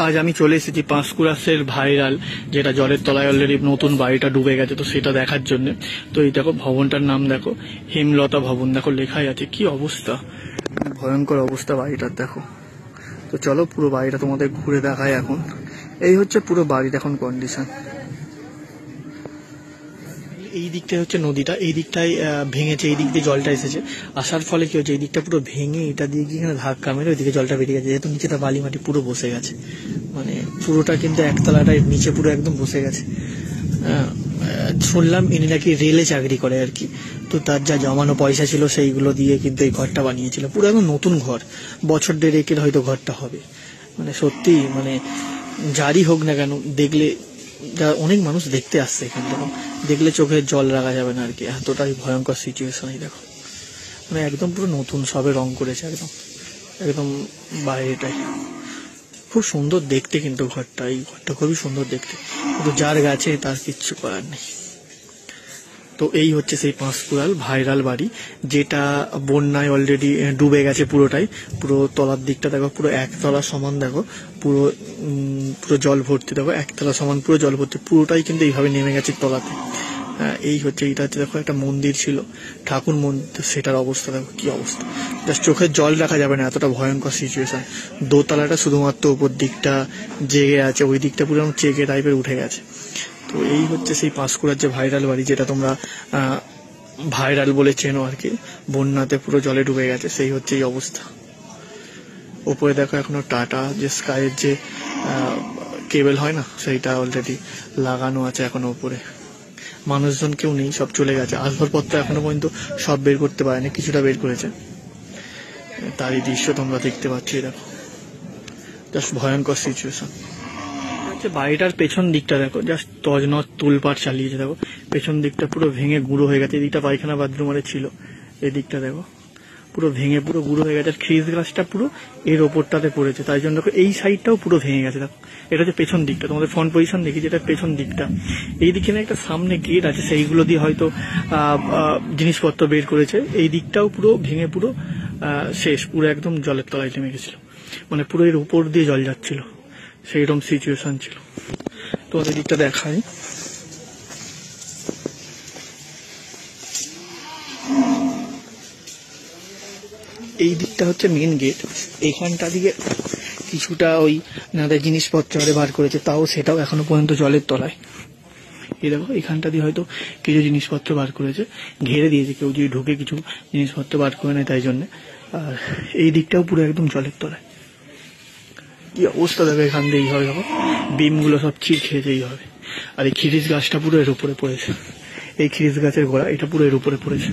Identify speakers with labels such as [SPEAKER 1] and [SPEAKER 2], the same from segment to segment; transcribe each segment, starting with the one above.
[SPEAKER 1] আজ আমি চলে এসেছি পাঁশকুড়াশের ভাইরাল, যেটা জলের তলায় অলরেডি নতুন বাড়িটা ডুবে গেছে, তো সেটা দেখার জন্য। তো এই দেখো ভবনটার নাম দেখো, হেমলতা ভবন, দেখো লেখাই আছে। কি অবস্থা, ভয়ঙ্কর অবস্থা বাড়িটার, দেখো। তো চলো পুরো বাড়িটা তোমাদের ঘুরে দেখায় এখন। এই হচ্ছে পুরো বাড়ির এখন কন্ডিশন। এই দিকটাই হচ্ছে নদীটা, এই দিকটাই ভেঙেছে, এই দিক দিয়ে জলটা এসেছে। আসার ফলে কি হচ্ছে, এই দিকটা পুরো ভেঙে এটা দিয়ে গিয়ে এখানে ধাক্কা মেরে ওইদিকে জলটা বেরিয়ে গেছে, যেহেতু নিচেটা বালি মাটি পুরো বসে গেছে। মানে পুরোটা কিন্তু একতলাটাই নিচে পুরো একদম বসে গেছে। শুনলাম ইনি নাকি রেলে চাকরি করে আর কি, তো তার যা জমানো পয়সা ছিল সেইগুলো দিয়ে কিন্তু এই ঘরটা বানিয়েছিল। পুরো একদম নতুন ঘর, বছর দেড়েকের হয়তো ঘরটা হবে। মানে সত্যি, মানে যারই হোক না কেন, দেখলে যা অনেক মানুষ দেখতে আসছে এখান থেকে, দেখলে চোখে জল রাখা যাবে না আর কি, এতটাই ভয়ঙ্কর সিচুয়েশন। এই দেখো, মানে একদম পুরো নতুন, সবে রং করেছে একদম একদম বাইরেটাই। খুব সুন্দর দেখতে কিন্তু ঘরটা, এই ঘরটা খুবই সুন্দর দেখতে, কিন্তু যার গেছে তার কিচ্ছু করার নেই। তো এই হচ্ছে সেই পাঁশকুড়াল ভাইরাল বাড়ি, যেটা বন্যায় অলরেডি ডুবে গেছে পুরোটাই। পুরো তলার দিকটা দেখো, পুরো একতলা সমান দেখো, পুরো পুরো জল ভর্তি দেখো, একতলা সমান পুরো জল ভর্তি, পুরোটাই কিন্তু এইভাবে নেমে গেছে তলাতে। এই হচ্ছে, এইটা হচ্ছে দেখো একটা মন্দির ছিল, ঠাকুর মন্দির, সেটার অবস্থা দেখো কি অবস্থা, জাস্ট চোখের জল রাখা যাবে না, এতটা ভয়ঙ্কর সিচুয়েশন। দোতলাটা শুধুমাত্র উপর দিকটা জেগে আছে, ওই দিকটা পুরো চেকে টাইপের উঠে গেছে। তো এই হচ্ছে সেই পাঁশকুড়ার যে ভাইরাল বাড়ি, যেটা তোমরা ভাইরাল বলে চেনো আর কি, বন্যাতে পুরো জলে ডুবে গেছে, সেই হচ্ছে এই অবস্থা। উপরে দেখো এখনো টাটা যে স্কাইয়ের যে কেবল হয় না, সেইটা অলরেডি লাগানো আছে এখনো উপরে। মানুষজন কেউ নেই, সব চলে গেছে। আসবাবপত্র এখনো পর্যন্ত সব বের করতে পারেনি, কিছুটা বের করেছে। তারই দৃশ্য তোমরা দেখতে পাচ্ছ, দেখো জাস্ট ভয়ঙ্কর সিচুয়েশন। বাড়িটার পেছন দিকটা দেখো, জাস্ট তজনজ তুলপাট চালিয়েছে। দেখো পেছন দিকটা পুরো ভেঙে গুঁড়ো হয়ে গেছে, এদিকটা পায়খানা বাথরুম আরে ছিল, এই দিকটা দেখো পুরো ভেঙে পুরো গুঁড়ো হয়ে গেছে। আর খ্রিস গাছটা পুরো এর ওপরটাতে পড়েছে, তাই জন্য দেখো এই সাইডটাও পুরো ভেঙে গেছে। দেখো এটা হচ্ছে পেছন দিকটা, তোমাদের ফ্রন্ট পজিশন দেখি, যেটা পেছন দিকটা। এই দিকে না একটা সামনে গেট আছে, সেইগুলো দিয়ে হয়তো জিনিসপত্র বের করেছে। এই দিকটাও পুরো ভেঙে পুরো শেষ, পুরো একদম জলের তলায় নেমে গেছিল, মানে পুরো এর উপর দিয়ে জল যাচ্ছিল, সেইরকম সিচুয়েশন ছিল। তোমাদের দিকটা দেখাই, এই দিকটা হচ্ছে মেন গেট। এইখানটা দিকে কিছুটা ওই নাদের জিনিসপত্র আরে বার করেছে, তাও সেটাও এখনো পর্যন্ত জলের তলায়। এই দেখো এখানটা দিয়ে হয়তো কিছু জিনিসপত্র বার করেছে, ঘেরে দিয়েছে, কেউ যদি ঢুকে কিছু জিনিসপত্র বার করে নেয় তাই জন্য। আর এই দিকটাও পুরো একদম জলের তলায়। কি অবস্থা দেখো, এখান দিয়ে এইভাবে দেখো বিমগুলো সব চির খেয়েছে এইভাবে। আর এই খিরিস গাছটা পুরো এর উপরে পড়েছে, এই খিরিস গাছের গোড়া এটা পুরো এর উপরে পড়েছে।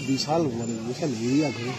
[SPEAKER 2] বিশাল বিশাল এরিয়া ধরে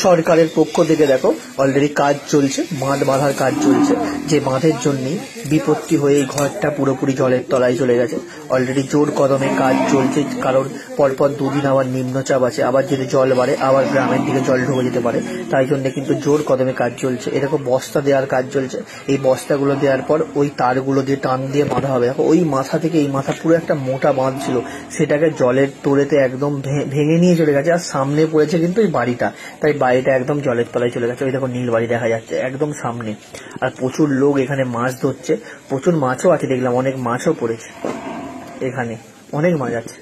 [SPEAKER 1] সরকারের পক্ষ থেকে দেখো অলরেডি কাজ চলছে, বাঁধ বাঁধার কাজ চলছে, যে বাঁধের জন্যই বিপত্তি হয়ে এই ঘরটা পুরোপুরি জলের তলায় চলে গেছে। অলরেডি জোর কদমে কাজ চলছে, কারণ পরপর দুদিন আবার নিম্নচাপ আছে, আবার যদি জল বাড়ে আবার গ্রামের দিকে জল ঢুকে যেতে পারে, তাই জন্য কিন্তু জোর কদমে কাজ চলছে। এরকম বস্তা দেওয়ার কাজ চলছে, এই বস্তাগুলো দেওয়ার পর ওই তারগুলো দিয়ে টান দিয়ে বাঁধা হবে। দেখো ওই মাথা থেকে এই মাথা পুরো একটা মোটা বাঁধ ছিল, সেটাকে জলের তোড়েতে একদম ভেঙে নিয়ে চলে গেছে। আর সামনে পড়েছে কিন্তু এই বাড়িটা, তাই বাড়িটা একদম জলের তলায় চলে গেছে। ওই দেখো নীল বাড়ি দেখা যাচ্ছে একদম সামনে। আর প্রচুর লোক এখানে মাছ ধরছে, প্রচুর মাছও আছে দেখলাম, অনেক মাছও পড়েছে এখানে, অনেক মাছ আছে।